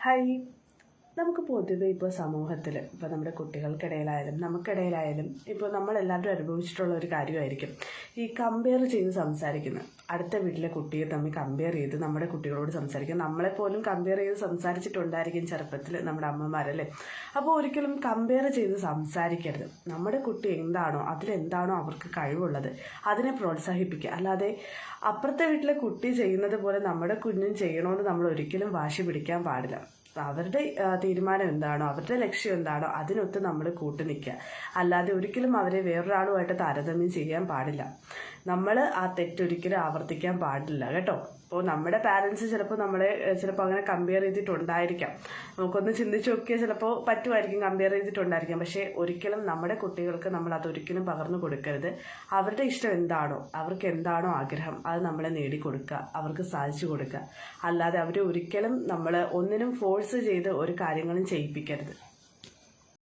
Hi. നമുക്ക് പൊതുവെ ഇപ്പോൾ സമൂഹത്തിൽ ഇപ്പോൾ നമ്മുടെ കുട്ടികൾക്കിടയിലായാലും നമുക്കിടയിലായാലും ഇപ്പോൾ നമ്മളെല്ലാവരും അനുഭവിച്ചിട്ടുള്ള ഒരു കാര്യമായിരിക്കും ഈ കമ്പയർ ചെയ്ത് സംസാരിക്കുന്നത്. അടുത്ത വീട്ടിലെ കുട്ടിയെ തമ്മിൽ കമ്പയർ ചെയ്ത് നമ്മുടെ കുട്ടികളോട് സംസാരിക്കും. നമ്മളെപ്പോലും കമ്പയർ ചെയ്ത് സംസാരിച്ചിട്ടുണ്ടായിരിക്കും ചെറുപ്പത്തിൽ നമ്മുടെ അമ്മമാരല്ലേ. അപ്പോൾ ഒരിക്കലും കമ്പയർ ചെയ്ത് സംസാരിക്കരുത്. നമ്മുടെ കുട്ടി എന്താണോ അതിലെന്താണോ അവർക്ക് കഴിവുള്ളത് അതിനെ പ്രോത്സാഹിപ്പിക്കുക. അല്ലാതെ അപ്പുറത്തെ വീട്ടിലെ കുട്ടി ചെയ്യുന്നത് പോലെ നമ്മുടെ കുഞ്ഞും ചെയ്യണമെന്ന് നമ്മൾ ഒരിക്കലും വാശി പിടിക്കാൻ പാടില്ല. അവരുടെ തീരുമാനം എന്താണോ അവരുടെ ലക്ഷ്യം എന്താണോ അതിനൊത്ത് നമ്മൾ കൂട്ടു നിൽക്കുക. അല്ലാതെ ഒരിക്കലും അവരെ വേറൊരാളുമായിട്ട് താരതമ്യം ചെയ്യാൻ പാടില്ല. നമ്മൾ ആ തെറ്റൊരിക്കലും ആവർത്തിക്കാൻ പാടില്ല കേട്ടോ. അപ്പോൾ നമ്മുടെ പാരൻസ് ചിലപ്പോൾ നമ്മളെ അങ്ങനെ കമ്പയർ ചെയ്തിട്ടുണ്ടായിരിക്കാം. നമുക്കൊന്ന് ചിന്തിച്ച് നോക്കിയാൽ ചിലപ്പോൾ പറ്റുമായിരിക്കും, കമ്പയർ ചെയ്തിട്ടുണ്ടായിരിക്കാം. പക്ഷേ ഒരിക്കലും നമ്മുടെ കുട്ടികൾക്ക് നമ്മൾ അതൊരിക്കലും പകർന്നു കൊടുക്കരുത്. അവരുടെ ഇഷ്ടം എന്താണോ അവർക്ക് എന്താണോ ആഗ്രഹം അത് നമ്മളെ നേടിക്കൊടുക്കുക, അവർക്ക് സാധിച്ചു കൊടുക്കുക. അല്ലാതെ അവരെ ഒരിക്കലും നമ്മൾ ഒന്നിനും ഫോഴ്സ് ചെയ്ത് ഒരു കാര്യങ്ങളും ചെയ്യിപ്പിക്കരുത്.